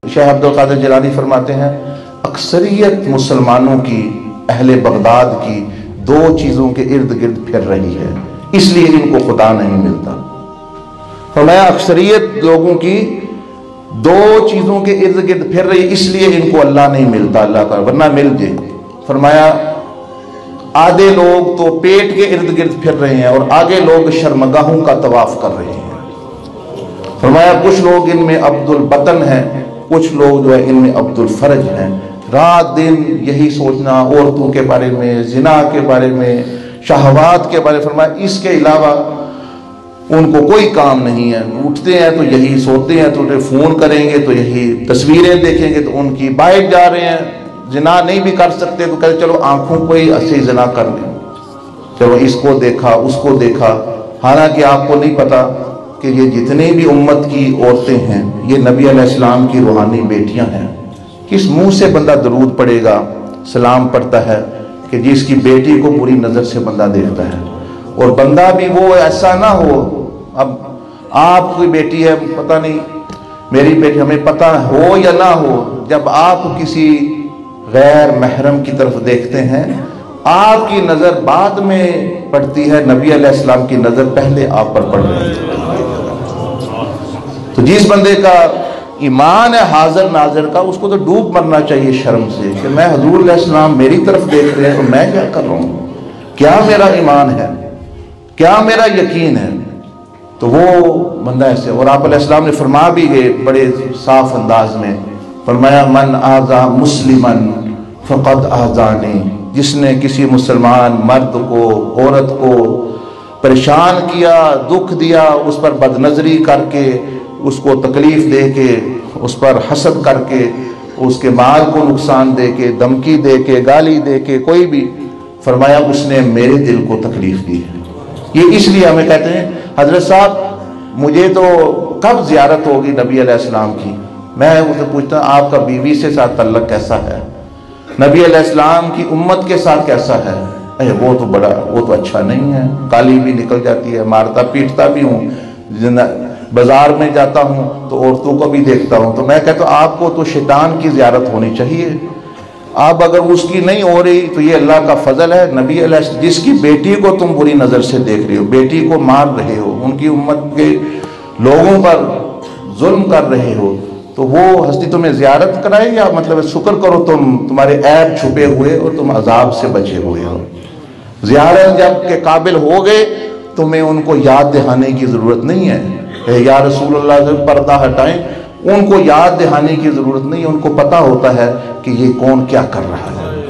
शेख अब्दुल कादिर जिलानी फरमाते हैं, अक्सरियत मुसलमानों की, अहले बगदाद की, दो चीज़ों के इर्द गिर्द फिर रही है, इसलिए इनको खुदा नहीं मिलता। फरमाया अक्सरियत लोगों की दो चीज़ों के इर्द गिर्द फिर रही, इसलिए इनको अल्लाह नहीं मिलता, अल्लाह का वरना मिल जाए। फरमाया आधे लोग तो पेट के इर्द गिर्द फिर रहे हैं और आगे लोग शर्मगाहों का तवाफ कर रहे हैं। फरमाया कुछ लोग इनमें अब्दुल बतन हैं, कुछ लोग जो है इनमें अब्दुल फरज हैं। रात दिन यही सोचना औरतों के बारे में, जिना के बारे में, शहवात के बारे में। फरमाया इसके अलावा उनको कोई काम नहीं है। उठते हैं तो यही, सोते हैं तो फोन करेंगे तो यही, तस्वीरें देखेंगे तो उनकी, बाहर जा रहे हैं जिना नहीं भी कर सकते तो कहते चलो आंखों को ही ऐसे जिना कर लें, चलो इसको देखा उसको देखा। हालांकि आपको नहीं पता कि ये जितनी भी उम्मत की औरतें हैं ये नबी अलैहिस्सलाम की रूहानी बेटियां हैं। किस मुंह से बंदा दरूद पढ़ेगा, सलाम पढ़ता है कि जिसकी बेटी को बुरी नज़र से बंदा देखता है। और बंदा भी वो ऐसा ना हो, अब आपकी बेटी है, पता नहीं मेरी बेटी, हमें पता हो या ना हो, जब आप किसी गैर महरम की तरफ देखते हैं आपकी नज़र बाद में पड़ती है, नबी अलैहिस्सलाम की नज़र पहले आप पर पड़ रही है। तो जिस बंदे का ईमान है हाजिर नाजिर का, उसको तो डूब मरना चाहिए शर्म से कि मैं हुजूर अलैहिस्सलाम मेरी तरफ देख रहे हैं तो मैं क्या कर रहा हूँ, क्या मेरा ईमान है, क्या मेरा यकीन है। तो वो बंदा ऐसे, और आप अलैहिस्सलाम ने फरमा भी गए बड़े साफ अंदाज में, फरमाया मन आज़ा मुस्लिमन फ़क़द आज़ानी, जिसने किसी मुसलमान मर्द को, औरत को परेशान किया, दुख दिया, उस पर बदनज़री करके, उसको तकलीफ़ दे के, उस पर हसद करके, उसके माल को नुकसान दे के, धमकी दे के, गाली दे के, कोई भी, फरमाया उसने मेरे दिल को तकलीफ़ दी है। ये इसलिए हमें कहते हैं हजरत साहब मुझे तो कब ज़ियारत होगी नबी अलैहिस्सलाम की। मैं उनसे पूछता आपका बीवी से साथ तल्लक कैसा है, नबी अलैहिस्सलाम की उम्मत के साथ कैसा है। अरे वो तो बड़ा, वो तो अच्छा नहीं है, गाली भी निकल जाती है, मारता पीटता भी हूँ, बाजार में जाता हूँ तो औरतों को भी देखता हूँ। तो मैं कहता हूँ आपको तो शैतान की ज़ियारत होनी चाहिए। आप अगर उसकी नहीं हो रही तो ये अल्लाह का फजल है। नबी अलैहिस्सलाम जिसकी बेटी को तुम बुरी नज़र से देख रहे हो, बेटी को मार रहे हो, उनकी उम्मत के लोगों पर जुल्म कर रहे हो, तो वो हस्ती तुम्हें ज़ियारत कराए या मतलब शुक्र करो तुम्हारे ऐब छुपे हुए और तुम अजाब से बचे हुए हो। ज़ियारत जब के काबिल हो गए तुम्हें उनको याद दिलाने की ज़रूरत नहीं है, या रसूलुल्लाह से पर्दा हटाएं, उनको याद दिलाने की ज़रूरत नहीं है, उनको पता होता है कि ये कौन क्या कर रहा है।